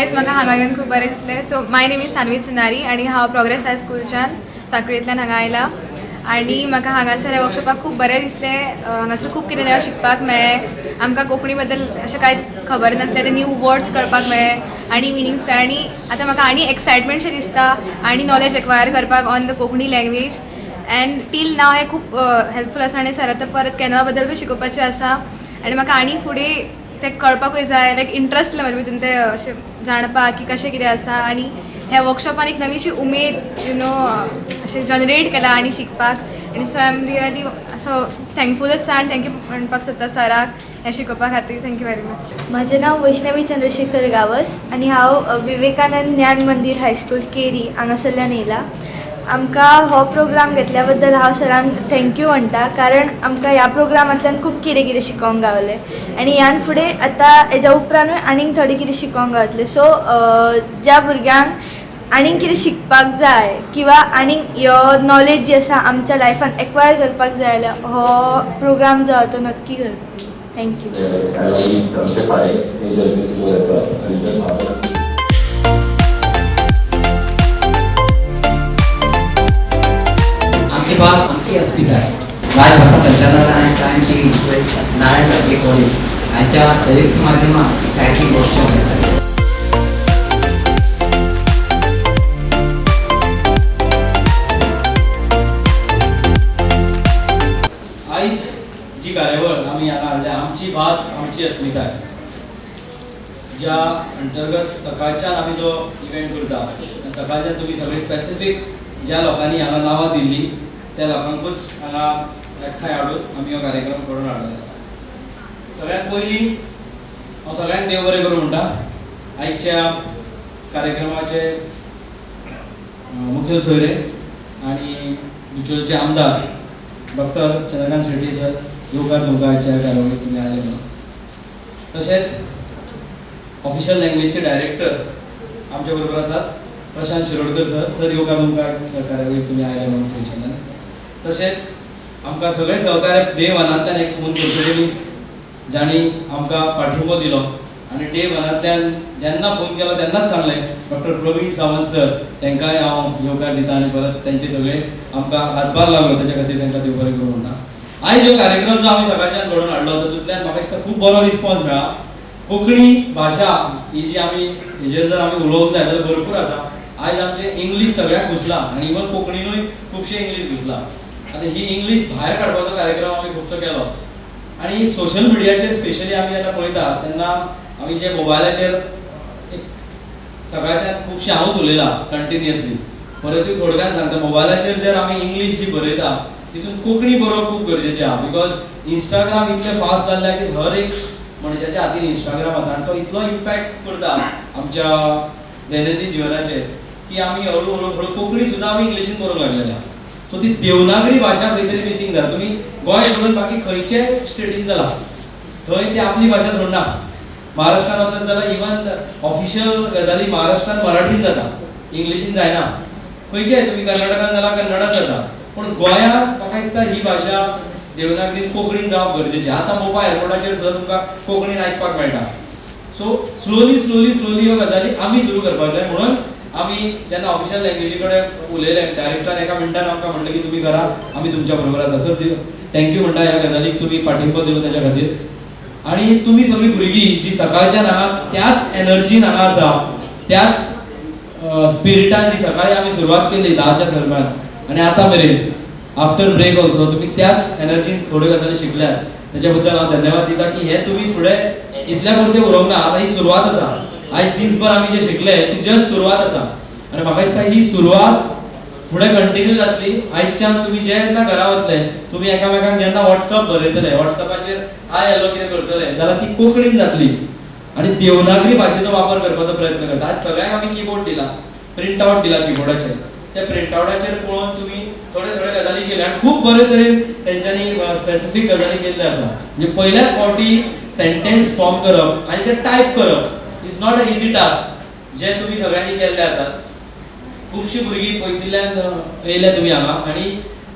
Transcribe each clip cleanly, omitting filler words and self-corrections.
आयज म्हाका हांगा येवन खूब बरें दिसलें. So my name is Saanvi Sinari आनी हांव प्रोग्रेस हाय स्कूलच्यान सांखळेंतल्यान हांगा आयलां. आनी म्हाका हांगासर ह्या वर्कशॉपाक खूब बरें दिसलें. हांगासर खूब कितें नवें शिकपाक मेळ्ळें. आमकां कोंकणी बद्दल अशें कांयच खबर नासलें, ते न्यू वर्ड्स कळपाक मेळ्ळे आनी मिनिंग्स कळ्ळे. आनी आतां म्हाका आनी एक्सायटमेंट शें दिसता आनी नॉलेज एक्वायर करपाक on the Konkani language. And till now हें खूब हेल्पफूल आसा आनी सर आतां परत कॅनवा बद्दल बी शिकोवपाचें आसा. आनी म्हाका आनी फुडें तें कळपाकूय जाय, लायक इंट्रस्ट म्हजे भितून तें अशें जाणपाक की कशें कितें आसा. आनी ह्या वर्कशॉपान एक नवीशी उमेद अशें जनरेट केला आनी शिकपाक. आनी सो आय एम रियली असो थँकफूल आसा आनी थँक्यू म्हणपाक सोदता सराक हें शिकोवपा खातीर. Thank you very much. म्हजें नांव वैष्णवी चंद्रशेखर गावस आनी हांव विवेकानंद ज्ञान मंदिर हायस्कूल केरी हांगासरल्यान येयलां. आमकां हो प्रोग्राम घेतल्या बद्दल हांव सरांक थँक्यू म्हणटा, कारण आमकां ह्या प्रोग्रामांतल्यान खूब कितें कितें शिकोवंक गावलें. आनी ह्यान फुडें आतां हेज्या उपरांतूय आनीक थोडें कितें शिकोवंक गावतलें. सो ज्या भुरग्यांक आनीक कितें शिकपाक जाय किंवा आनीक ह्यो नॉलेज जी आसा आमच्या लायफान एक्वायर करपाक जाय जाल्यार हो प्रोग्राम जो आसा तो नक्की करतलो. थँक्यू. आमची भास आमची अस्मिता आहे. राजभाषा संचालनालय आणि की नारायण टाके कॉलेज यांच्या संयुक्त माध्यमात टायपिंग वर्कशॉप घेतले. आयज जी कार्यावळ आमी हांगा हाडल्या आमची भास आमची अस्मिताय, ज्या अंतर्गत सकाळच्यान आमी जो इव्हेंट करता, सकाळच्यान तुमी सगळे स्पेसिफीक ज्या लोकांनी हांगा नांवां दिल्ली त्या लोकांकूच हांगा एकठांय हाडून आमी हो कार्यक्रम करून हाडलेलो आसा. सगळ्यात पयलीं हांव सगळ्यांक देव बरें करूं म्हणटा. आयच्या कार्यक्रमाचे मुखेल सोयरे आनी बिचोलचे आमदार डॉक्टर चंद्रकांत शेट्टी सर, येवकार तुमकां आयच्या कार्यावळीक तुमी आयले म्हणून. तशेंच ऑफिशियल लँग्वेजचे डायरेक्टर आमचे बरोबर आसात, प्रशांत शिरोडकर सर. सर येवकार तुमकां कार्यावळीक तुमी आयले म्हणून थंयच्यान. तशेंच आमकां सगळे सहकार्य डे वनांतल्यान एक फोन करतली जाणी आमकां पाठिंबो दिलो आनी डे वनांतल्यान जेन्ना फोन केलो तेन्नाच सांगलें डॉक्टर प्रवीण सावंत सर, तांकांय हांव येवकार दिता आनी परत तेंचे सगळे आमकां हातभार लागलो, ताच्या खातीर तांकां देव बरें करूं म्हणटा. आयज हो कार्यक्रम जो आमी सकाळच्यान घडोवन हाडलो तातूंतल्यान म्हाका दिसता खूब बरो रिस्पॉन्स मेळ्ळा. कोंकणी भाशा ही जी आमी हेजेर जर आमी उलोवंक जाय जाल्यार भरपूर आसा. आयज आमचे इंग्लीश सगळ्याक घुसला आनी इवन कोंकणीनूय खुबशे इंग्लीश घुसला. आतां ही इंग्लीश भायर काडपाचो कार्यक्रम आमी खुबसो केलो आनी सोशल मिडियाचेर स्पेशली आमी जेन्ना पळयता तेन्ना आमी जे मोबायलाचेर एक सकाळच्यान खुबशे हांवूच उलयलां कंटिन्युअसली. परतूय थोडक्यान सांगता, मोबायलाचेर जर आमी इंग्लीश जी बरयता तितून कोंकणी बरोवप खूब गरजेचें आहा. बिकॉज इंस्टाग्राम इतलें फास्ट जाल्लें की हर एक मनशाच्या हातीन इंस्टाग्राम आसा आनी तो इतलो इम्पॅक्ट करता आमच्या दैनंदीन जिवनाचेर की आमी हळू हळू कोंकणी सुद्दां आमी इंग्लिशीन बरोवंक लागलेले आहा. सो ती देवनागरी भाशा खंय तरी मिसींग जाला. तुमी गोंय सोडून बाकी खंयचे स्टेटीन जाला थंय ती आपली भाशा सोडना. महाराष्ट्रान वचत जाल्यार इवन ऑफिशियल गजाली महाराष्ट्रान मराठीन जाता, इंग्लिशीन जायना. खंयचे तुमी कर्नाटकान जाल्यार कन्नडान जाता, पूण गोंयांत म्हाका दिसता ही भाशा देवनागरीन कोंकणीन जावप गरजेचें. आतां मोबायल एअरपोर्टाचेर सुद्दां तुमकां कोंकणीन आयकपाक मेळटा. सो स्लोली ह्यो गजाली आमी सुरू करपाक जाय. म्हणून आमी जेन्ना ऑफिशियल लँग्वेजी कडेन उलयले, डायरेक्टरान एका मिनटान आमकां म्हणलें की तुमी करा, आमी तुमच्या बरोबर आसा. सर थँक्यू म्हणटा ह्या गजालीक तुमी पाठिंबो दिलो ताच्या खातीर. आनी तुमी सगळीं भुरगीं जी सकाळच्यान हांगा त्याच एनर्जीन हांगा आसा, त्याच स्पिरिटान जी सकाळी आमी सुरवात केली 10च्या दरम्यान आनी आतां मेरेन आफ्टर ब्रेक ऑल्सो तुमी त्याच एनर्जीन थोड्यो गजाली शिकल्यात, ताच्या बद्दल हांव धन्यवाद दिता की हे तुमी फुडें इतल्या पुरते उरोवंक ना. आतां ही सुरवात आसा. आयज दीसभर आमी जे शिकले ती जस्ट सुरवात आसा आनी म्हाका दिसता ही सुरवात फुडें कंटिन्यू जातली. आयजच्यान तुमी जेन्ना घरा वतले तुमी एकामेकांक जेन्ना वॉट्सअप बरयतले, वॉट्सअपाचेर हाय हॅलो कितें करतले जाल्यार ती कोंकणीन जातली आनी देवनागरी भाशेचो वापर करपाचो प्रयत्न करता. आज सगळ्यांक आमी कीबोर्ड दिला, प्रिंट आवट दिला कीबोर्डाचेर. त्या प्रिंट आवटाचेर पळोवन तुमी थोडे गजाली केले आनी खूब बरे तरेन तेंच्यांनी स्पेसिफीक गजाली केल्ल्यो आसा. म्हणजे पयल्याच फावटी सेंटेन्स फॉर्म करप आनी ते टायप करप is not a easy task जे तुमी सगळ्यांनी केल्ले आसात. खुबशीं भुरगीं पयसिल्ल्यान येयल्या तुमी हांगा आनी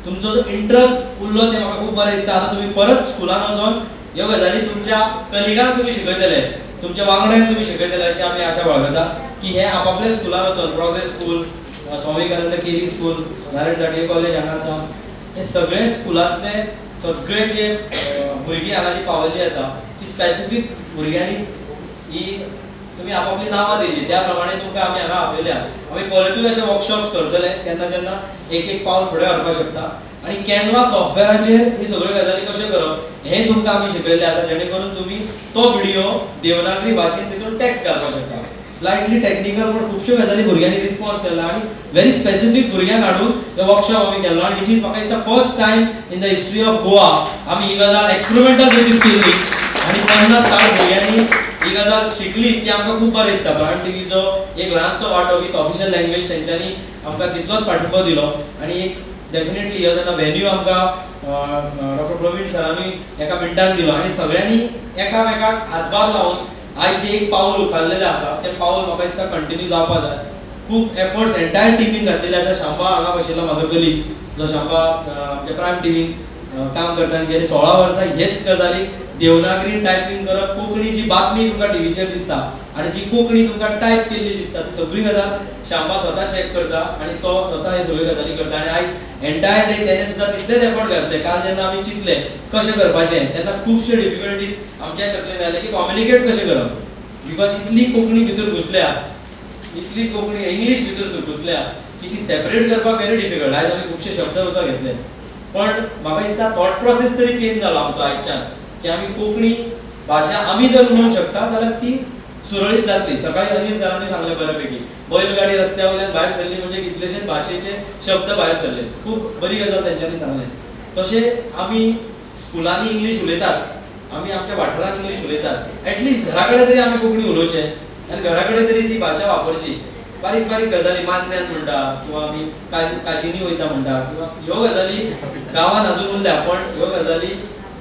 तुमचो जो इंट्रस्ट उरलो ते म्हाका खूब बरें दिसता. आतां तुमी परत स्कुलान वचोन ह्यो गजाली तुमच्या कलिगांक तुमी शिकयतले तुमच्या वांगड्यान तुम्ही शिकयतले अशी आमी आशा बाळगता की हे आपापल्या स्कुलान वचून progress school, Swami Vivekanand Keri school, Narayan Jatye college हांगा आसा, हे सगळे स्कुलांतले सगळे जे भुरगीं हांगा जी पावल्ली आसा ती स्पेसिफीक भुरग्यांनी ही तुम्ही आपापली नावां दिली त्या प्रमाणे तुमकां आमी हांगा आपयल्या. आमी परतूय अशे वर्कशॉप्स करतले केन्ना जेन्ना एक एक पावल फुडें व्हरपाक शकता आणि कॅनवा सॉफ्टवेअराचेर ही सगळ्यो गजाली कशें करप हें तुमकां आमी शिकयल्लें आसा, जेणे करून तुमी तो व्हिडिओ देवनागरी भाशेन तितून टॅक्स्ट घालपाक शकता. स्लायटली टेक्निकल पण खुबश्यो गजाली भुरग्यांनी रिस्पॉन्स केला आणि व्हेरी स्पेसिफीक भुरग्यांक हाडून हे वर्कशॉप आमी केल्लो आणि विच इज म्हाका दिसता first time in the history of Goa आमी ही गजाल एक्सपेरिमेंटल बेसीस केल्ली आणि 50-60 भुरग्यांनी ही गजाल शिकली ती आमकां खूब बरें दिसता. प्रायम टीव्हीचो एक ल्हानसो वांटो विथ ऑफिशियल लँग्वेज तेंच्यांनी आमकां तितलोच पाठिंबो दिलो आणि एक डेफिनेटली ह्यो जेन्ना व्हेन्यू आमकां डॉक्टर प्रवीण सरांनी एका मिनटान दिलो आणि सगळ्यांनी एकामेकाक हातभार लावून आज जे एक पाऊल उखललेलें आसा तें पाऊल म्हाका दिसता कंटिन्यू जावपाक जाय. खूब एफर्ट्स एंटायर टिमीन घातलेले आसा. शांबा हांगा बशिल्लो म्हाजो कलीग जो शांबा आमच्या प्रायम टिमीन काम करता आनी गेली 16 वर्सां हेच गजाली देवनागरीन टायपिंग करप, कोंकणी जी बातमी तुमकां टीव्हीचेर दिसता आणि जी कोंकणी तुमकां टायप केल्ली दिसता ती सगळी गजाल शांबा स्वता चॅक करता आणि तो स्वता हे सगळ्यो गजाली करता आणि आयज एंटायर डे तेणे सुद्धा तितलेच एफर्ट घातले. काल जेन्ना आमी चिंतले कशें करपाचें तेन्ना खुबशे डिफिकल्टीज आमच्या तकलेन आयले की कम्युनिकेट कशें करप, बिकॉज इतली कोंकणी भितर घुसल्या, इतली कोंकणी इंग्लीश भितर घुसल्या की ती सेपरेट करपाक व्हेरी डिफिकल्ट. आयज आमी खुबशे शब्द सुद्धा घेतले पण म्हाका दिसता थॉट प्रोसेस तरी चेंज जालो आमचो आयच्यान की आमी कोंकणी भाशा आमी जर उलोवंक शकता जाल्यार ती सुरळीत जातली. सकाळी अनिल सरांनी सांगले बऱ्यापैकी बैलगाडी रस्त्या वयल्यान भायर सरली म्हणजे कितलेशेच भाशेचे शब्द भायर सरले. खूब बरी गजाल तेंच्यांनी सांगले. तशें आमी स्कुलांनी इंग्लीश उलयताच, आमी आमच्या वाठारांत इंग्लीश उलयतात, एटलिस्ट घरा कडेन तरी आमी कोंकणी उलोवचें आनी घरा कडेन तरी ती भाशा वापरची. बारीक बारीक गजाली मान्यान म्हणटा किंवा आमी काजीनी वयता म्हणटा किंवा ह्यो गजाली गांवांत अजून उरल्या पण ह्यो गजाली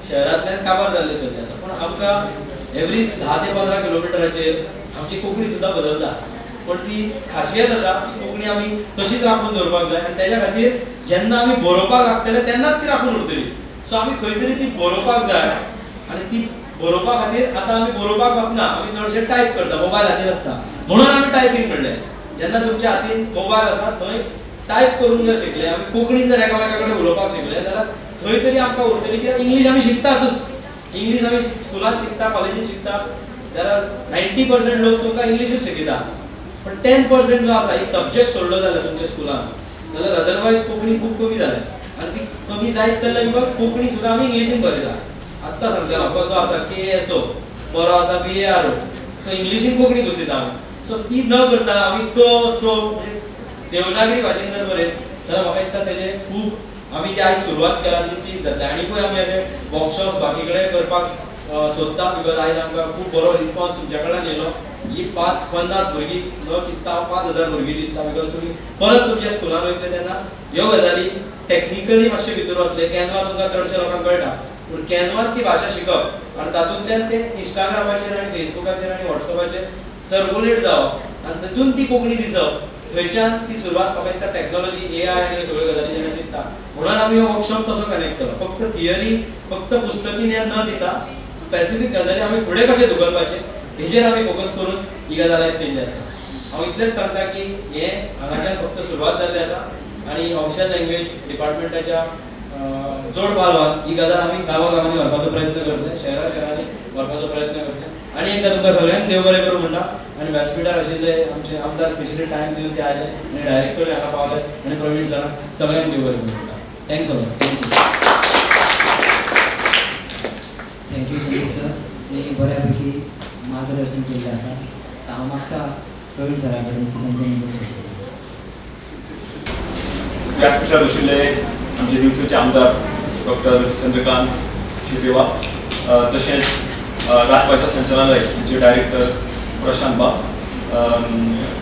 शहरांतल्यान काबार जाल्ले चल्ले आसा. पण आमकां एवरी 10 ते 15 किलोमिटराचेर आमची कोंकणी सुद्धा बदलता पण ती खासियत आसा की कोंकणी आमी तशीच राखून दवरपाक जाय आनी तेज्या खातीर जेन्ना आमी बरोवपाक लागतले तेन्नाच ती राखून उरतली. सो आमी खंय तरी ती बरोवपाक जाय आनी ती बरोवपा खातीर आतां आमी बरोवपाक वचना, आमी चडशे टायप करता, मोबायल हातीर आसता म्हणून आमी टायपींग म्हणलें. जेन्ना तुमच्या हातीन मोबायल आसा थंय टायप करून जर शिकले, आमी कोंकणीन जर एकामेका कडेन उलोवपाक शिकले जाल्यार थंय तरी आमकां उरतली. कित्याक इंग्लीश आमी शिकतातूच, इंग्लीश आमी स्कुलांत शिकता, कॉलेजींत शिकता जाल्यार 90% लोक तुमकां इंग्लीशूच शिकयता पण 10% जो आसा एक सब्जेक्ट सोडलो जाल्यार तुमच्या स्कुलान जाल्यार अदरवायज कोंकणी खूब कमी जाल्या आनी ती कमी जायत चल्ल्या बिकॉज कोंकणी सुद्दां आमी इंग्लिशीन बरयता. आत्तां सांगतलो कसो आसा KSO, बरो आसा BARO, सो इंग्लिशीन कोंकणी घुसयता आमी. सो ती न करता आमी सो देवनागरी भाशेन जर बरयत जाल्यार म्हाका दिसता तेजे खूब आमी जी आयज सुरवात केला ती चीज जातली. आनीकूय आमी अशे वर्कशॉप्स बाकी कडेन करपाक सोदता बिकॉज आयज आमकां खूब बरो रिस्पॉन्स तुमच्या कडल्यान येयलो. ही 5-50 भुरगीं न चिंतता 5000 भुरगीं चिंतता बिकॉज तुमी परत तुमच्या स्कुलान वयतले तेन्ना ह्यो गजाली टेक्निकली मातशे भितर वतले. कॅनवा तुमकां चडशे लोकांक कळटा पूण कॅनवान ती भाशा शिकप आनी तातूंतल्यान ते इंस्टाग्रामाचेर आनी फेसबुकाचेर आनी वॉट्सॅपाचेर सर्कुलेट जावप आनी तितून ती कोंकणी दिसप, थंयच्यान ती सुरवात म्हाका दिसता टेक्नॉलॉजी AI आनी ह्यो सगळ्यो गजाली जेन्ना चिंतता म्हणून आमी हो वर्कशॉप तसो कनेक्ट केलो. फक्त थियरी फक्त पुस्तकी ज्ञान न दिता स्पेसिफीक गजाली आमी फुडें कशें धुकलपाचें हेजेर आमी फोकस करून ही गजाल आयज केल्ली आसा. हांव इतलेंच सांगता की हें हांगाच्यान फक्त सुरवात जाल्ली आसा आनी ऑफिशियल लँग्वेज डिपार्टमेंटाच्या जोड पालवान ही गजाल आमी गांवागांवांनी व्हरपाचो प्रयत्न करतले, शहरांनी व्हरपाचो प्रयत्न करतले. आणि एकदा तुमकां सगळ्यांक देव बरें करूं म्हणटा आनी व्यासपीठार आशिल्ले आमचे आमदार स्पेशली टायम दिवन ते आयले आनी डायरेक्टरूय हांगा पावले आनी प्रवीण सरांक सगळ्यांक देव बरें करूं म्हणटा. Thanks a lot. Thank you Sandeep sir, मी बऱ्यापैकी मार्गदर्शन केल्लें आसा. हांव मागता प्रवीण सरा कडेन त्यांच्यानी व्यासपीठार बशिल्ले आमचे दिवचेचे आमदार डॉक्टर चंद्रकांत शिरदेवा, तशेंच राजभाषा संचालनालयाचे डायरेक्टर प्रशांत बाब,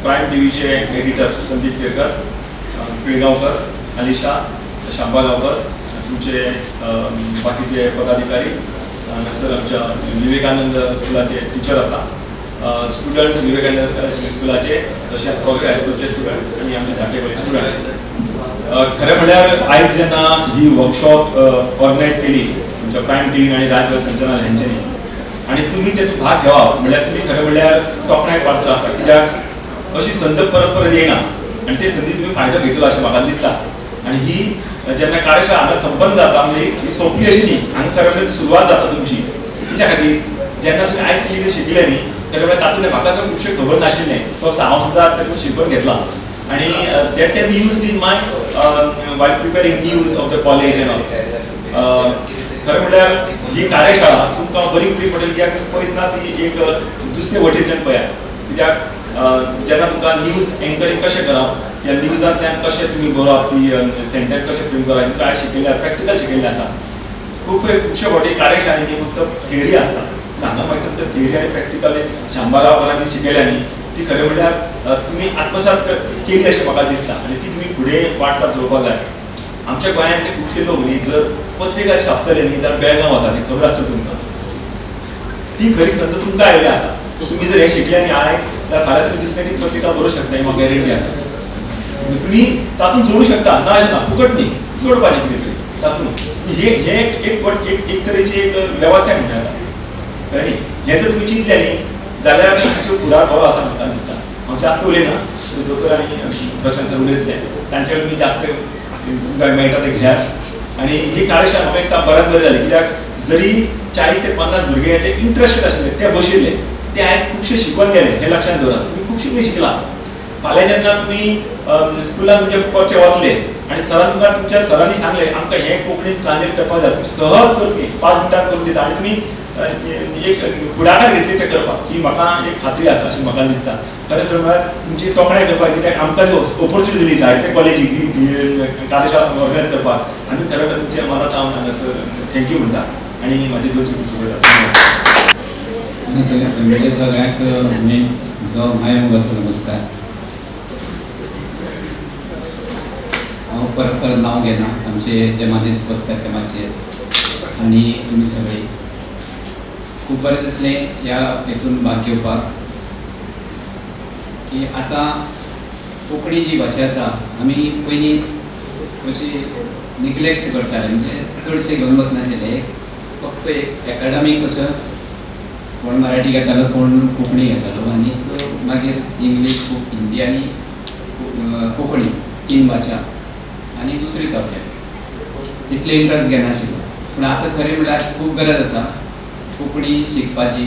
प्रायम टीव्हीचे एडिटर संदीप केरकर, पिळगांवकर, अलिशा, शांबा गांवकर, तुमचे बाकीचे पदाधिकारी, सर आमच्या विवेकानंद स्कुलाचे टिचर आसा, स्टुडंट विवेकानंद स्कुलाचे तशेंच प्रोग्रेस हायस्कूलचे स्टुडंट आनी आमचे जाटे कॉलेज स्टुडंट. खरें म्हणल्यार आयज जेन्ना ही वर्कशॉप ऑर्गनायज केली आमच्या प्रायम टीव्ही आनी राजभास संचालनालय हांच्यांनी आणि तुम्ही तेतून भाग घेवप म्हणल्यार तुम्ही खरें म्हणल्यार तोखणायक पात्र आसा, कित्याक अशी संद परत परत येयना आनी ती संदी तुमी फायदो घेतलो अशें म्हाका दिसता. आनी ही जेन्ना कार्यशाळा हांगा संपन्न जाता म्हणजे ही सोंपी अशी न्ही, हांगा खरें म्हणल्यार सुरवात जाता तुमची. कित्या खातीर जेन्ना तुमी आयज कितें शिकले न्ही खरें म्हणल्यार तातूंतले म्हाका जर खुबशें खबर नाशिल्लें, तो हांव सुद्दां तेतून शिकून घेतला. आणि that can be used in my while preparing news of the college and all. खरें म्हणल्यार ही कार्यशाळा तुमकां बरी उपयोगी पडटली, कित्याक पयस ना ती एक दुसरे वटेंतल्यान पळयात. कित्याक जेन्ना तुमकां न्यूज एंकरींग कशें करप, या न्यूजांतल्यान कशें तुमी बरोवप, ती सेंटेन्स कशें फ्रेम करप, तुमकां आयज शिकयलें प्रॅक्टिकल शिकयल्लें आसा. खुबशे फावटी कार्यशाळेंनी फक्त थियरी आसता, हांगा मागीर तर थियरी आनी प्रॅक्टिकल 100 वरांनी शिकयल्या न्ही ती खरें म्हणल्यार तुमी आत्मसात केली अशें म्हाका दिसता आनी ती तुमी फुडें वाटचाल चलोवपाक जाय. आमच्या गोंयांतले खुबशे लोक न्ही जर पत्रिका छापतले न्ही जाल्यार बेळगांव वता, ती खबर आसा तुमकां. ती खरी संद तुमकां आयली आसा. तुमी जर हें शिकले न्ही आयज जाल्यार फाल्यां तुमी दुसऱ्याची पत्रिका बरोवंक शकता, ही म्हाका गॅरंटी आसा. तुमी तातूंत जोडूं शकता, ना अशें ना, फुकट न्ही, जोडपाचें कितें तरी तातूंत. एक तरेची एक वेवसाय म्हणटा कळ्ळें. हें जर तुमी चिंतलें न्ही जाल्यार तुमचो फुडार बरो आसा म्हाका दिसता. हांव जास्त उलयना, दोतोर आनी प्रशांत सर उलयतले, तांचे कडेन तुमी जास्त तुमकां मेळटा ते घेयात. आनी ही कार्यशाळा म्हाका दिसता बऱ्यांत बरी जाली, कित्याक जरी 40 ते 50 भुरगे जे इंट्रस्टेड आशिल्ले ते बशिल्ले, ते आयज खुबशे शिकून गेले. हें लक्षांत दवरात, तुमी खुबशे कितें शिकला. फाल्यां जेन्ना तुमी स्कुलान तुमचे परचे वतले आनी सरान तुमकां तुमच्या सरांनी सांगलें आमकां हें कोंकणीन ट्रान्सलेट करपाक जाय, तुमी सहज करतली, 5 मिनटांत करून दिता आनी तुमी एक फुडाकार घेतली ते करपाक, ही म्हाका एक खात्री आसा अशें म्हाका दिसता. खरें म्हळ्यार तुमची तोखणाय करपाक, कित्याक आमकां जी ऑपॉर्च्युनिटी दिली जायते कॉलेजीक कार्यशाळा ऑर्गनायज करपाक, आमी खरें म्हणल्यार तुमच्या मनांत हांव हांगासर थँक्यू म्हणटा आनी म्हाजे 2 शब्द सुचयता. जमलेल्या सगळ्यांक म्हजो मायमोगाचो नमस्कार. हांव परत नांव घेना, आमचे जे मानेस्त बसता ते मातशें आनी तुमी सगळे खूब बरें दिसलें ह्या हेतून भाग घेवपाक. की आतां कोंकणी जी भाशा आसा आमी पयलीं अशी निग्लेक्ट करताले, म्हणजे चडशे घेवन बसनाशिल्ले. फक्त एक एकाडमीक कसो कोण मराठी घेतालो, कोण कोंकणी घेतालो आनी मागीर इंग्लीश, हिंदी आनी कोंकणी 3 भाशा आनी दुसरी सब्जेक्ट तितले इंट्रस्ट घेनाशिल्लो. पूण आतां खरें म्हणल्यार खूब गरज आसा कोंकणी शिकपाची.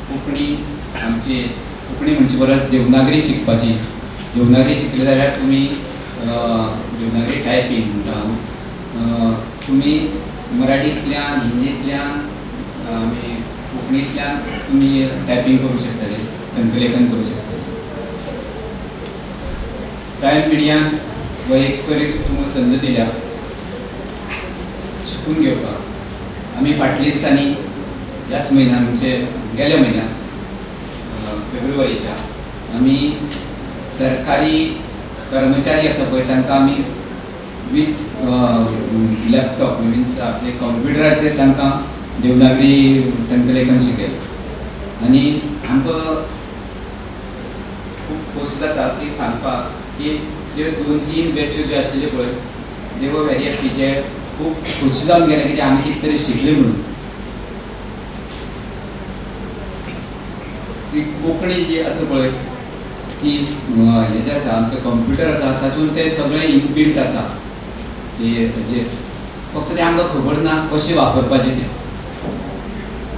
कोंकणी आमची कोंकणी म्हणचे परस देवनागरी शिकपाची. देवनागरी शिकले जाल्यार तुमी देवनागरी टायपींग म्हणटा तुमी मराठींतल्यान, हिंदींतल्यान आनी कोंकणींतल्यान तुमी टायपींग करूं शकतले, टंकलेखन करूं शकतले. प्रायम मिडियान हो एक तरी तुमकां संद दिल्या शिकून घेवपाक. आमी फाटल्या दिसांनी ह्याच म्हयन्यान म्हणजे गेल्या म्हयन्यान फेब्रुवारीच्या आमी सरकारी कर्मचारी आसा पळय तांकां आमी वीथ लॅपटॉप मिन्स आपले कंप्युटराचेर तांकां देवनागरी टंकलेखन शिकयलें. आनी आमकां खूब खोस जाता की सांगपाक की जे 2-3 बॅच्यो ज्यो आशिल्ल्यो पळय दे वर व्हेरी हॅपी, जे खूब खोशी जावन गेले कित्याक आमी कितें तरी शिकले म्हणून. ती कोंकणी जी आसा पळय ती हेजें आसा, आमचो कंप्युटर आसा तातूंत तें सगळें इनबिल्ट आसा. तेजेर फक्त तें आमकां खबर ना कशें वापरपाचें तें.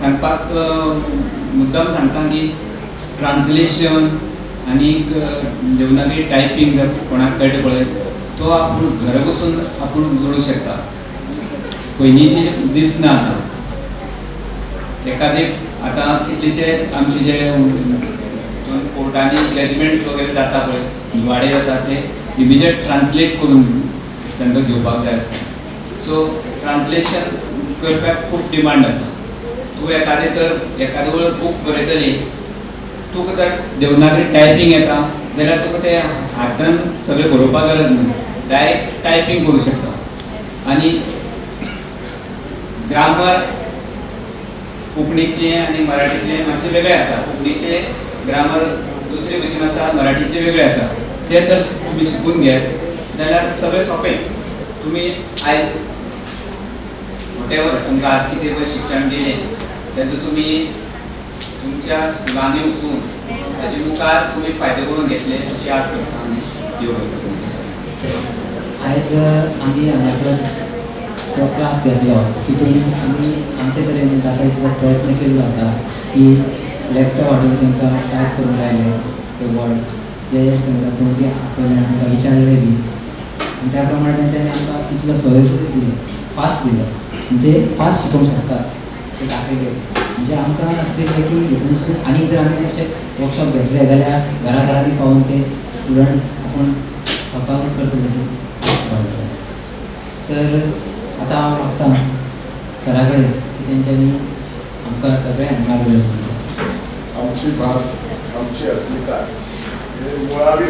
सांगपाक मुद्दम सांगता की ट्रान्सलेशन आनीक देवनागरी टायपींग जर कोणाक कळटा पळय तो आपूण घरा बसून आपूण जोडूं शकता. पयलींचे दीस ना आतां. एकादेक आतां कितलेशे आमचे जे कोर्टांनी जजमेंट्स वगैरे जाता पळय, निवाडे जाता ते इमिजिएट ट्रान्सलेट करून तांकां घेवपाक जाय आसता. सो ट्रान्सलेशन करपाक खूब डिमांड आसा. तूं एकादे वेळ बूक बरयतली, तुका जर देवनागरी टायपींग येता जाल्यार तुका ते हातान सगळें बरोवपाक गरज ना, डायरेक्ट टायपींग करूं शकता. आनी ग्रामर कोंकणीतलें आनी मराठीतलें मातशें वेगळें आसा. कोंकणीचे ग्रामर दुसरे भशेन आसा, मराठीचे वेगळे आसा. ते जर तुमी शिकून घेत जाल्यार सगळें सोंपें. तुमी आयज वॉटेवर तुमकां आज कितें पळय शिक्षण दिलें तेजो तुमी तुमच्या स्कुलांनी वचून ताचे मुखार तुमी फायदे करून घेतले अशी आस करता आनी देव बरें करूं. आयज आमी हांगासर जो क्लास घेतलो तितून आमी आमचे तरेन जाता तितलो प्रयत्न केल्लो आसा की लॅपटॉप हाडून तांकां टायप करून लायले ते वर्ड जे तांकां तोंडी आपल्यान तांकां विचारले बी आनी त्या प्रमाणे तेंच्यांनी आमकां तितलो सहयोग दिलो फास्ट दिलो म्हणजे फास्ट शिकोवंक शकतात ते दाखयले. म्हणजे आमकां अशें दिसलें की हितूनसून आनीक जर आमी अशे वर्कशॉप घेतले जाल्यार घराघरांनी पावून ते स्टुडंट आपूण स्वताहून करतले अशें भावता. तर आतां हांव मागतां सरा कडेन की तेंच्यांनी आमकां सगळ्यांक मार्गदर्शन करचें. आमची भास आमची अस्मिताय हे मुळावी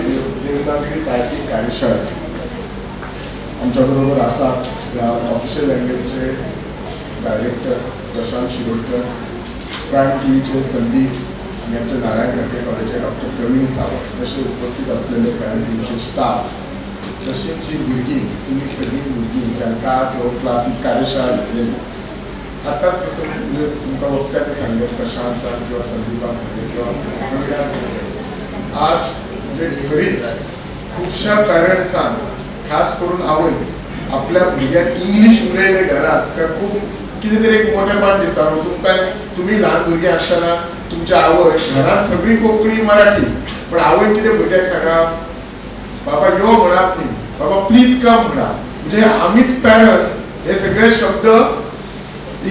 देवनागरी टायपिंग कार्यशाळा आमच्या बरोबर आसात ह्या ऑफिशियल लँग्वेजचे डायरेक्टर प्रशांत शिरोडकर, प्रायम टीव्हीचे संदीप आणि आमचे नारायण झांटे कॉलेजचे डॉक्टर प्रवीण सावंत तसे उपस्थित असलेले प्रायम टीव्हीचे स्टाफ तशीच जी भुरगीं तुमी सगळीं भुरगीं जांकां आज हो क्लासीस कार्यशाळा घेतलेली आतांच जसं म्हणजे तुमकां वक्त्यान सांगले प्रशांतान किंवा संदीपान सांगले किंवा प्रवीणान सांगले आज म्हणजे खरीच खुबश्या पॅरंट्सांक खास करून आवय आपल्या भुरग्याक इंग्लीश उलयले घरात काय खूब कितें तरी एक मोठेपण दिसता. तुमकां तुमी ल्हान भुरगीं आसतना तुमच्या आवय घरांत सगळी कोंकणी मराठी पण आवय कितें भुरग्याक सांगा बाबा यो म्हणात न्ही बाबा प्लीज कम म्हणा म्हणजे आमीच पॅरंट्स हे सगळे शब्द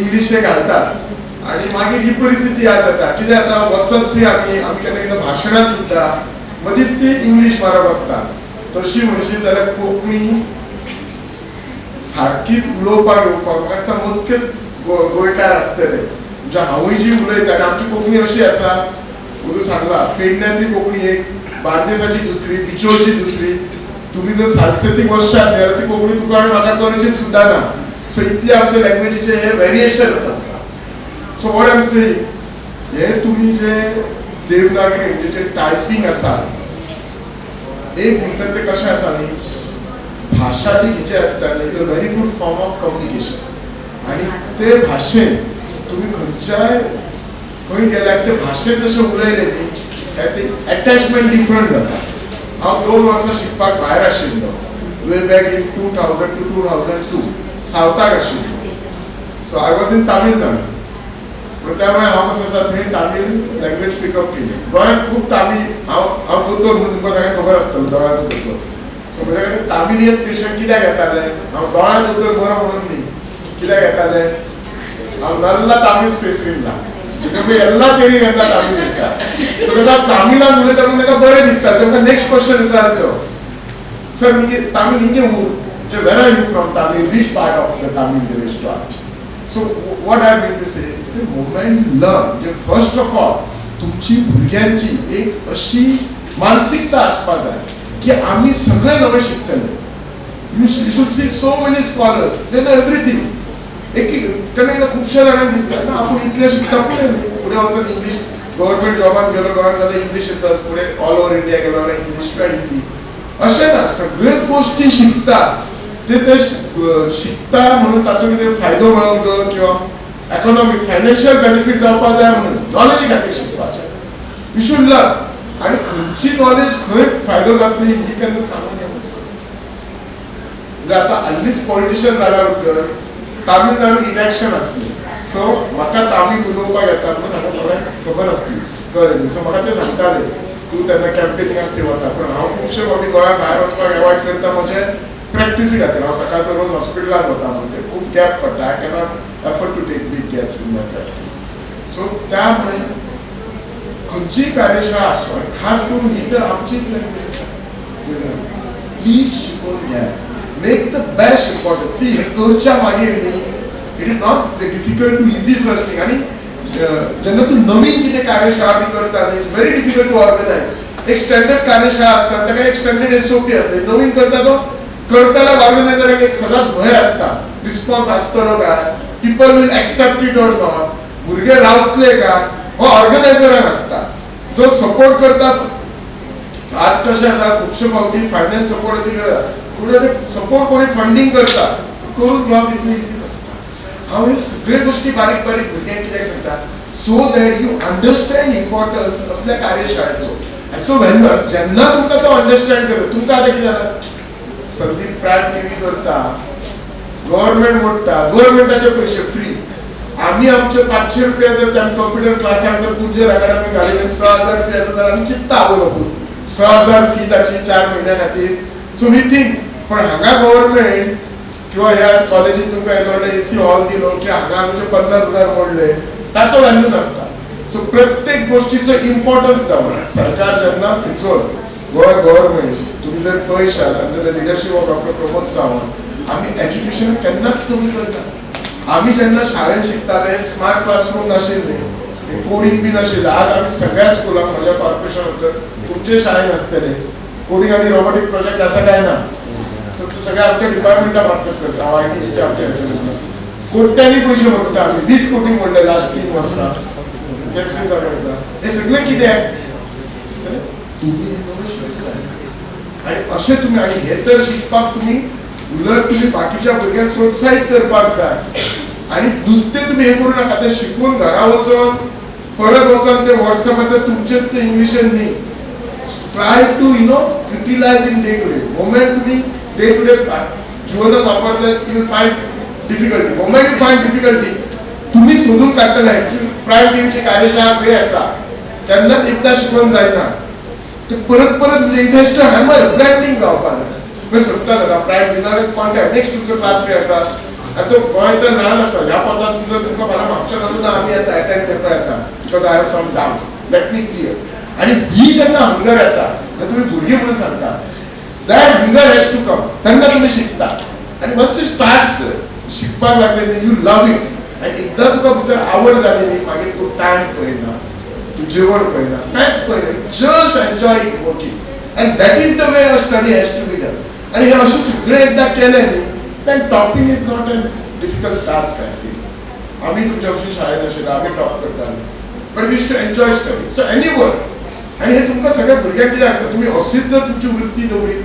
इंग्लिशे घालतात आणि मागीर ही परिस्थिती आज जाता कितें जाता वचत थंय आमी केन्ना केन्ना भाशणां सुद्दां मदींच ती इंग्लीश मारप आसता. तशी म्हणशी जाल्यार कोंकणी सारकीच उलोवपाक येवपाक म्हाका दिसता मोजकेच गोंयकार आसतले म्हणजे हांवूय जी उलयता आनी आमची कोंकणी अशी आसा तूं सांगला पेडण्यांतली कोंकणी एक बार्देसाची दुसरी बिचोलची दुसरी तुमी जर सालसेतीक वचशात न्ही जाल्यार ती कोंकणी तुका आनी म्हाका कळचीच सुद्दां ना. सो इतले आमचे लँग्वेजीचे हे वेरिएशन आसा. So what I am saying hey तुमी जे देवनागरी म्हणजे जे टायपिंग आसा एक म्हणटात ते कशें आसा न्ही भाशा जी खिचे आसता न्ही is a very good form of communication आनी ते भाशेन तुमी खंयच्याय खंय गेल्यार ते भाशेन जशें उलयले न्ही काय ते एटॅचमेंट डिफरंट जाता. हांव 2 वर्सां शिकपाक भायर आशिल्लो वे बॅक इन 2000 to 2002 सावथाक आशिल्लो. So I was in Tamil Nadu त्यामुळे हांव कसो आसा थंय तामीळ लँग्वेज पिकअप केली. गोंयांत खूब तामीळ हांव दोतोर म्हणून तुमकां सगळ्यांक खबर आसतलो दोळ्याचो दोतोर. सो म्हजे कडेन तामिळियन पेशंट कित्याक येताले हांव दोळ्याचो दोतोर बरो म्हणून न्ही कित्याक येताले हांव नल्ला तामीळ स्पेसिफिकला म्हणजे ಎಲ್ಲ ತೇರಿ ಅಂತ ತಮಿಳ್ ಇರ್ತಾ ಸೊ तेका तमिळान उलयता तेन्ना तेका बरें दिसता तेका नेक्स्ट क्वेश्चन विचारलो सर निगे तमिळ हिंगे ऊर जे where are you from Tamil which part of the Tamil village to are so what I mean to say moment you learn जे फर्स्ट ऑफ ऑल तुमची भुरग्यांची एक अशी मानसिकता आसपा जाय की आमी सगळे नवे शिकतले. You should see so many scholars they know everything. एक केन्ना केन्ना खुबश्या जाणांक दिसता ना आपूण इतलें शिकता फुडें वचून इंग्लीश गव्हर्मेंट जॉबान गेलो गोंयांत जाल्यार इंग्लीश येता फुडें ऑल ओव्हर इंडिया गेलो जाल्यार इंग्लीश काय हिंदी अशें ना. सगळेच गोश्टी शिकता ते शिकता म्हणून ताचो कितें फायदो मेळोंक जाय किंवा इकॉनॉमिक फायनान्शियल बेनिफीट जावपाक जाय म्हणून नॉलेजी खातीर शिकपाचें. यू शूड लर्न आनी खंयची नॉलेज खंय फायदो जातली ही केन्ना सांगूंक येना. म्हणजे आतां हाल्लीच पॉलिटिशियन जाल्या बद्दल तामिळनाडू इलेक्शन आसली सो म्हाका तामीळ उलोवपाक येता म्हणून हांगा थोडें खबर आसली कळ्ळें न्ही. सो म्हाका ते सांगताले तूं तेन्ना कॅम्पेनिंगाक थंय वता पूण हांव खुबशे फावटी गोंया भायर वचपाक एवॉयड करता म्हजे प्रॅक्टिसी खातीर. हांव सकाळचो रोज हॉस्पिटलांत वता म्हणून ते खूब गॅप पडटा I cannot afford to take big gaps in my practice. So त्यामुळे खंयचीय कार्यशाळा आसूं आनी खास करून ही तर आमचीच लँग्वेज आसा प्लीज शिकून घ्या. मेक द बेस्ट इम्पॉर्टन्स सी हे करच्या मागीर न्ही it is not the difficult to easy such thing. आणि जेन्ना तूं नवीन कितें कार्यशाळा बी करता न्ही it's very difficult to organise. एक स्टँडर्ड कार्यशाळा आसता ताका एक स्टँडर्ड SOP आसता. नवीन करता तो करताल्या ऑर्गनायझराक एक सदांच भंय आसता रिस्पॉन्स आसतलो काय people will accept it or not भुरगे रावतले काय हो ऑर्गनायझराक आसता. जो सपोर्ट करता आज कशें आसा खुबशे फावटी फायनान्स सपोर्टाची गरज सपोर्ट कोणी फंडिंग करता करून घेवप इतलें इजी नासता. हांव हे सगळे गोष्टी बारीक बारीक भुरग्यांक कित्याक सांगता so that you understand importance असल्या कार्यशाळेचो हाचो व्हॅल्यू जेन्ना तुमकां तो अंडरस्टँड करता तुमकां आतां कितें जाता संदीप प्रायम टीव्ही करता गव्हर्मेंट मोडटा गव्हर्मेंटाचे पयशे फ्री आमी आमचे 500 रुपया जर त्या कंप्युटर क्लासाक जर तुमचे अकाडमी घाली 6000 फी आसा जाल्यार आमी चिंतता आवय बापूय 6000 फी ताची 4 म्हयन्या खातीर सो वी थिंक पण हांगा गव्हर्मेंट किंवा ह्या कॉलेजीत तुमकां येदो व्हडलो एसी हॉल दिलो की हांगा आमचे 50,000 मोडले ताचो व्हॅल्यू नासता सो प्रत्येक गोष्टीचो इम्पॉर्टन्स दवरात सरकार जेन्ना खंयचो गोंय गव्हर्मेंट तुमी जर पळयशात under the leadership of doctor Pramod Sawant आमी एज्युकेशन केन्नाच कमी करना आमी जेन्ना शाळेंत शिकताले स्मार्ट क्लासरूम नाशिल्ले कोडिंग बी नाशिल्लें आज आमी सगळ्या स्कुलांक म्हज्या कॉर्पोरेशन भितर तुमचे शाळेन आसतले कोडिंग आनी रोबोटीक प्रोजेक्ट आसा काय ना सो तो सगळ्या आमच्या डिपार्टमेंटा मार्फत करता हांव ITचे आमच्या हेचे कोट्यांनी पयशे मोडटा आमी 20 कोटी मोडले लास्ट 3 वर्सां टॅक्सीन करता हे सगळें कित्याक तुमी आनी अशें तुमी आनी हे तर शिकपाक तुमी उलट तुम्ही बाकीच्या भुरग्यांक प्रोत्साहित करपाक जाय आणि नुसते तुम्ही हे करू नका ते शिकून घरा वचून परत वचून ते व्हॉट्सअपाचेर तुमचेच ते इंग्लिशेन न्ही try to utilise in day to day moment तुम्ही डे टू डे जिवनात वापरता you find difficulty moment you find difficulty तुम्ही सोदून काडटले प्रायम टीव्हीची कार्यशाळा खंय आसा तेन्नाच एकदां शिकून जायना ते परत परत म्हणजे इंटरेस्ट हॅमर ब्रँडिंग जावपाक जाय मागीर सोदता जाता प्रायम डिनर कॉन्टॅक्ट नेक्स्ट तुमचो क्लास खंय आसा आनी तो गोंय तर ल्हान आसा ह्या पदांत जर तुमकां फाल्यां म्हापशा घालूं ना आमी येता अटेंड करपा येता because I have some doubts let me clear आनी ही जेन्ना हंगर येता तेन्ना तुमी भुरगीं म्हणून सांगता that hunger has to come तेन्ना तुमी शिकता आनी वन्स यू स्टार्ट शिकपाक लागले न्ही यू लव इट आनी एकदां तुका भितर आवड जाली न्ही मागीर तूं टायम पळयना तूं जेवण पळयना कांयच पळयना just enjoy it working and that is the way a study has to be done आणि हे अशें सगळें एकदां केलें न्ही then topping is not a difficult task I feel आमी तुमच्या भशेन शाळेंत आशिल्ले आमी टॉप करताले but we to enjoy study so any work आनी हे तुमकां सगळ्या भुरग्यांक कितें लागता तुमी अशीच जर तुमची वृत्ती दवरी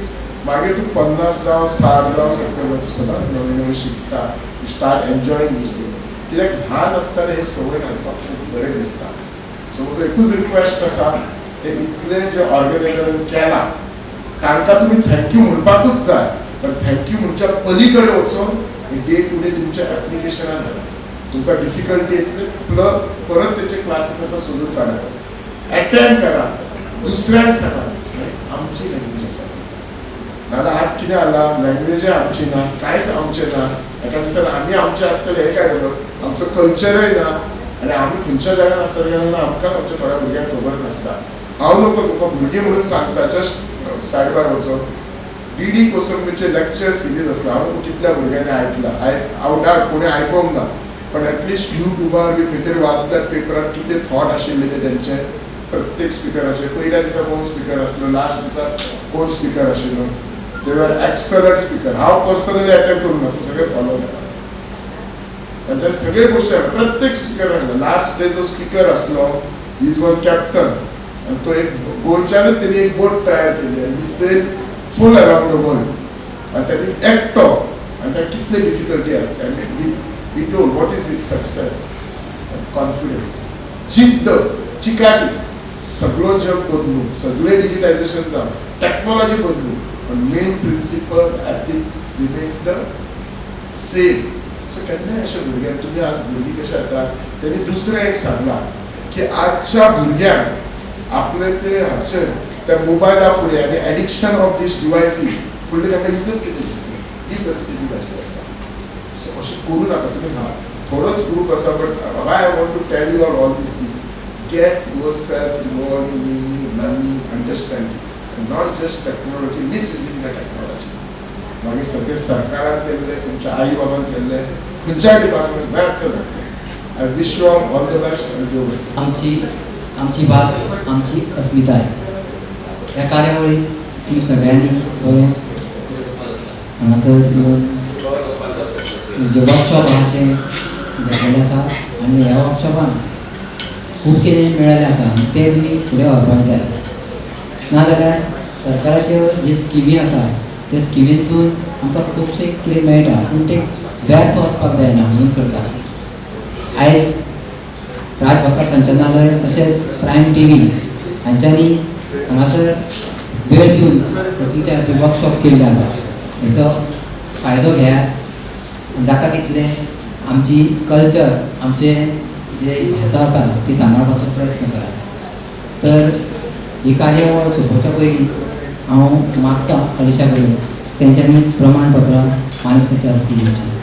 मागीर तूं 50 जावं 60 जावं 70 जावं तूं सदांच नवें नवें शिकता you start enjoying each day कित्याक ल्हान आसतना हे संवय घालपाक खूब बरें दिसता सो म्हजो एकूच रिक्वेस्ट आसा हे इतलें जे ऑर्गनायझरान केलां तांकां तुमी थँक्यू म्हणपाकूच जाय पण थँक्यू म्हणच्या पलीकडे वचून डे टू डे तुमच्या एप्लिकेशनान घाला तुमकां डिफिकल्टी येतली परत तेचे क्लासीस आसा सोदून काडात अटेंड करा दुसऱ्यांक सांगा आमची लँग्वेज आसा नाजाल्यार आज कितें जाला लँग्वेजय आमची ना कांयच आमचें ना एका दिसान आमी आमचे आसतले हें काय म्हणून आमचो कल्चरय ना आनी आमी खंयच्या जाग्यार आसतले तेन्ना आमकां आमच्या थोड्या भुरग्यांक खबर नासता हांव नको तुका भुरगीं म्हणून सांगता जस्ट सायड बाय वचून DD कोसंबीचे लेक्चर सिरीज आसला हांव कितल्या भुरग्यांनी आयकला आवडाक कोणी आयकोंक ना पण एटलिस्ट युट्यूबार बी खंय तरी वाचल्यात पेपरार कितें थॉट आशिल्ले ते तेंचे प्रत्येक स्पिकराचे पयल्या दिसा कोण स्पिकर आसलो लास्ट दिसा कोण स्पिकर आशिल्लो दे वर एक्सलंट स्पिकर हांव पर्सनली अटेंड करूं ना सगळे फॉलो केला तांच्यानी सगळे गोश्टी प्रत्येक स्पिकर लास्ट डे जो स्पिकर आसलो इज वन कॅप्टन आनी तो एक गोंयच्यानूच तेणी एक बोट तयार केली आनी he sail full around the world आणि त्यांनी एकटो आणि त्या कितले डिफिकल्टी असते आणि he told what is it success confidence जिद्द चिकाटी सगळं जग बदलू सगळे डिजिटायझेशन जावं टेक्नॉलॉजी बदलू पण main principle ethics remains the same so केन्नाय अशें भुरग्यांक तुमी आज भुरगीं कशें येतात त्यांनी दुसरें एक सांगलां की आजच्या भुरग्यांक आपले ते हाचे त्या मोबायला फुडें आनी एडिक्शन ऑफ दीस डिवायसीस फुडले ताका युनिवर्सिटी दिसली ही परिस्थिती जाल्ली आसा सो अशें करूं नाका तुमी हा थोडोच ग्रूप आसा but I want to tell you all these things get yourself involve in learning understanding not just technology misusing the technology मागीर सगळे सरकारान केल्ले तुमच्या आई बाबान केल्ले खंयच्याय डिपार्टमेंट व्यर्थ जातले I wish you all the best आनी देव बरें आमची भास आमची अस्मिताय ह्या कार्यावळीक तुम्ही सगळ्यांनी बरें हांगासर येवन जे वर्कशॉप आसा ते घेतलेले आसा आनी ह्या वर्कशॉपान खूब कितें मेळिल्लें आसा ते तुमी फुडें व्हरपाक जाय नाजाल्यार सरकाराच्यो जी स्किमी आसा त्या स्किमींतसून आमकां खुबशें कितें मेळटा पूण तें व्यर्थ वचपाक जायना म्हणून करता. आयज राजभाषा संचालनालय तशेंच प्रायम TV हांच्यांनी हांगासर वेळ दिवन तुमच्या खातीर वर्कशॉप केल्ले आसा. हेचो फायदो घेयात. जाता तितलें आमची कल्चर, आमचे जे भाशा आसा ती सांबाळपाचो प्रयत्न करात. तर ही कार्यावळ सुचोवच्या पयलीं हांव मागतां अलिशा कडेन तेंच्यांनी प्रमाणपत्रां मानेस्ताच्या हस्ती दिवची.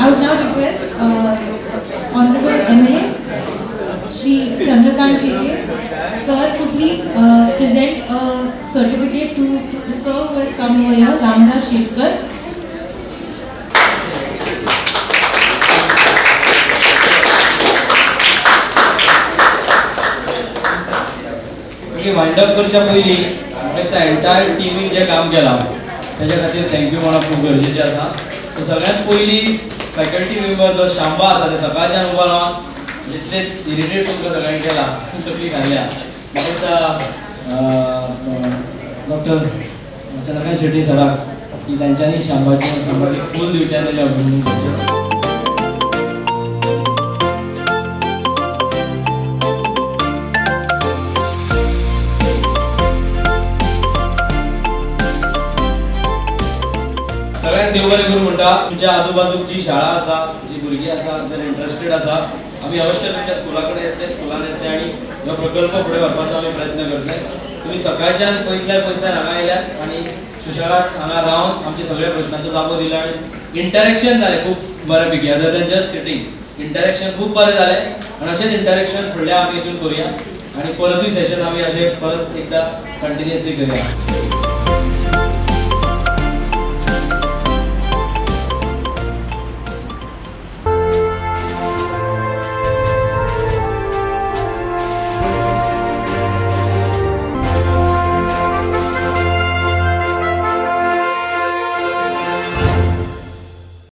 I would now request Honorable MLA Shri Chandrakant Shetye sir to please present a certificate to the sir who has come over here, Ramdas Shetkar. Wind up करच्या पयलीं म्हाका एंटायर टिमीन जें काम केलां ताच्या खातीर थँक्यू म्हणप खूब गरजेचें आसा. सो सगळ्यांत पयलीं फॅकल्टी मेंबर जो शांबा आसा ते सकाळच्यान उबो रावन जितले इरिटेट तुमकां सगळ्यांक केला तकली घाल्या. म्हाका दिसता डॉक्टर चंद्रकांत शेट्टी सराक की तांच्यांनी शांबाक एक फूल दिवचें ताच्या अभिनंदन करचें. सगळ्यांक देव बरें करूं म्हणटा. तुमच्या आजूबाजूक जी शाळा आसा, जी भुरगीं आसा, जर इंट्रस्टेड आसा, आमी अवश्य तुमच्या स्कुला कडेन येतले, स्कुलान येतले आनी हो प्रकल्प फुडें व्हरपाचो आमी प्रयत्न करतले. तुमी सकाळच्यान पयसल्यान हांगा आयल्यात आनी सुशेगाद हांगा रावन आमचे सगळ्या प्रश्नांचो जापो दिलो आनी इंटरेक्शन जालें खूब बऱ्या पैकी. Other than just sitting interaction खूब बरें जालें आनी अशेंच इंटरेक्शन फुडल्या आमी हितून करुया आनी परतूय सेशन आमी अशें परत एकदां कंटिन्युअसली करुया.